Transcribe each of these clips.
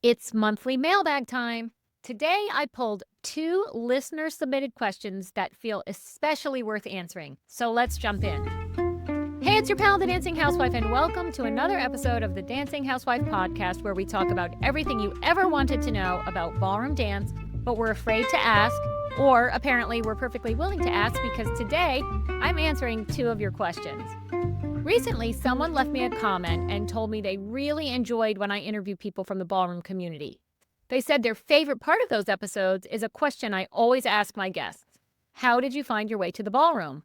It's monthly mailbag time. Today, I pulled two listener submitted questions that feel especially worth answering. So let's jump in. Hey, it's your pal, the Dancing Housewife, and welcome to another episode of the Dancing Housewife podcast, where we talk about everything you ever wanted to know about ballroom dance, but were afraid to ask, or apparently we're perfectly willing to ask because today I'm answering two of your questions. Recently, someone left me a comment and told me they really enjoyed when I interview people from the ballroom community. They said their favorite part of those episodes is a question I always ask my guests. How did you find your way to the ballroom?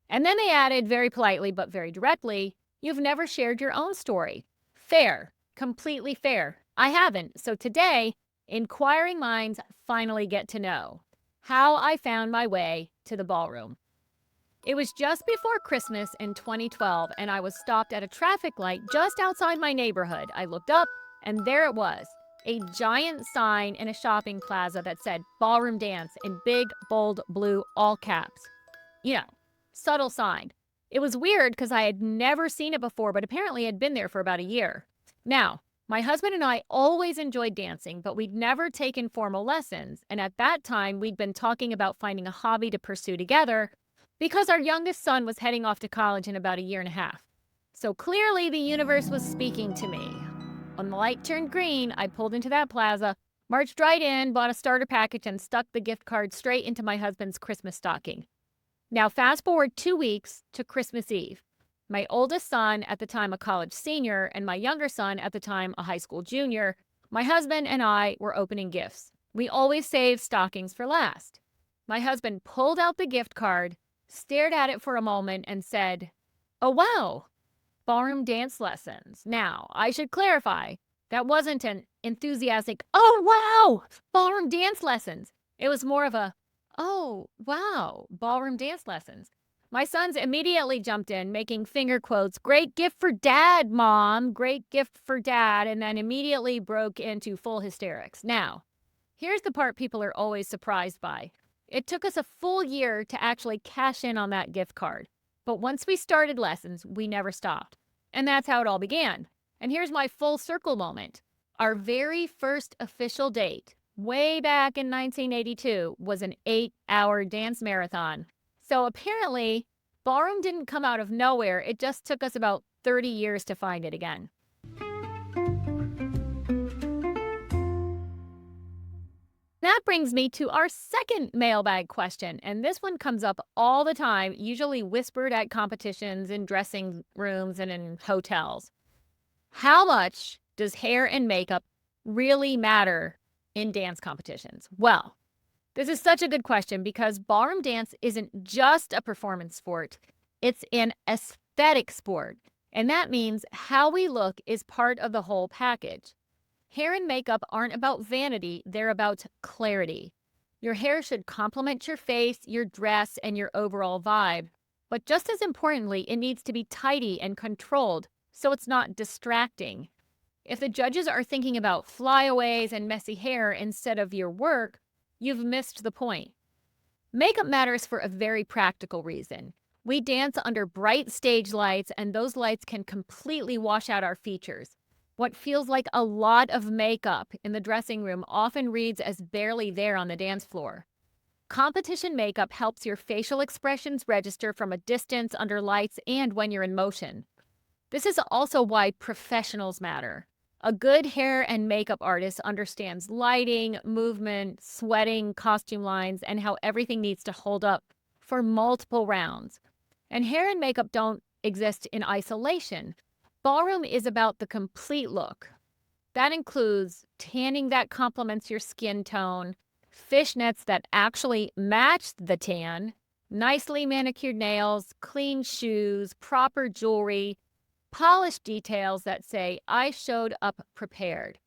And then they added very politely but very directly, you've never shared your own story. Fair, completely fair. I haven't. So today, inquiring minds finally get to know how I found my way to the ballroom. It was just before Christmas in 2012, and I was stopped at a traffic light just outside my neighborhood. I looked up, and there it was, a giant sign in a shopping plaza that said Ballroom Dance in big, bold, blue, all caps. You know, subtle sign. It was weird because I had never seen it before, but apparently had been there for about a year. Now, my husband and I always enjoyed dancing, but we'd never taken formal lessons, and at that time, we'd been talking about finding a hobby to pursue together because our youngest son was heading off to college in about a year and a half. So clearly the universe was speaking to me. When the light turned green, I pulled into that plaza, marched right in, bought a starter package, and stuck the gift card straight into my husband's Christmas stocking. Now fast forward 2 weeks to Christmas Eve. My oldest son, at the time a college senior, and my younger son, at the time a high school junior, my husband and I were opening gifts. We always save stockings for last. My husband pulled out the gift card, stared at it for a moment, and said, "Oh, wow, ballroom dance lessons." Now, I should clarify, that wasn't an enthusiastic, "Oh, wow, ballroom dance lessons." It was more of a, "Oh, wow, ballroom dance lessons." My sons immediately jumped in, making finger quotes, "Great gift for dad, mom, great gift for dad," and then immediately broke into full hysterics. Now, here's the part people are always surprised by. It took us a full year to actually cash in on that gift card. But once we started lessons, we never stopped. And that's how it all began. And here's my full circle moment. Our very first official date, way back in 1982, was an 8-hour dance marathon. So apparently, ballroom didn't come out of nowhere. It just took us about 30 years to find it again. That brings me to our second mailbag question, and this one comes up all the time, usually whispered at competitions, in dressing rooms, and in hotels. How much does hair and makeup really matter in dance competitions? Well, this is such a good question because ballroom dance isn't just a performance sport, it's an aesthetic sport, and that means how we look is part of the whole package. Hair and makeup aren't about vanity, they're about clarity. Your hair should complement your face, your dress, and your overall vibe. But just as importantly, it needs to be tidy and controlled so it's not distracting. If the judges are thinking about flyaways and messy hair instead of your work, you've missed the point. Makeup matters for a very practical reason. We dance under bright stage lights, and those lights can completely wash out our features. What feels like a lot of makeup in the dressing room often reads as barely there on the dance floor. Competition makeup helps your facial expressions register from a distance under lights and when you're in motion. This is also why professionals matter. A good hair and makeup artist understands lighting, movement, sweating, costume lines, and how everything needs to hold up for multiple rounds. And hair and makeup don't exist in isolation. Ballroom is about the complete look. That includes tanning that complements your skin tone, fishnets that actually match the tan, nicely manicured nails, clean shoes, proper jewelry, polished details that say, "I showed up prepared."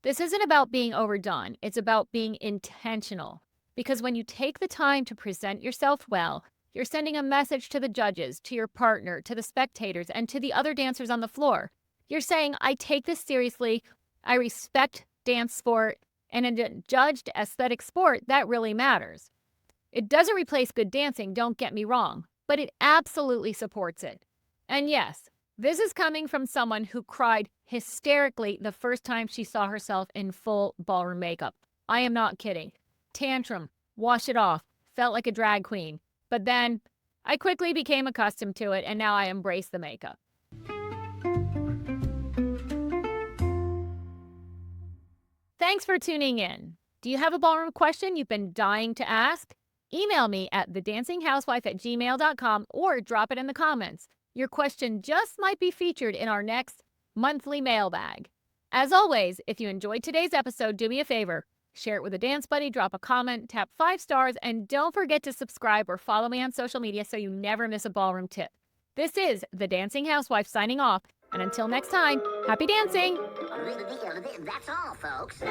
This isn't about being overdone. It's about being intentional. Because when you take the time to present yourself well, you're sending a message to the judges, to your partner, to the spectators, and to the other dancers on the floor. You're saying, "I take this seriously, I respect dance sport, and in a judged aesthetic sport, that really matters." It doesn't replace good dancing, don't get me wrong, but it absolutely supports it. And yes, this is coming from someone who cried hysterically the first time she saw herself in full ballroom makeup. I am not kidding. Tantrum, wash it off, felt like a drag queen. But then I quickly became accustomed to it, and now I embrace the makeup. Thanks for tuning in. Do you have a ballroom question you've been dying to ask? Email me at thedancinghousewife@gmail.com or drop it in the comments. Your question just might be featured in our next monthly mailbag. As always, if you enjoyed today's episode, do me a favor. Share it with a dance buddy, drop a comment, tap 5 stars, and don't forget to subscribe or follow me on social media so you never miss a ballroom tip. This is The Dancing Housewife signing off, and until next time, happy dancing! That's all, folks.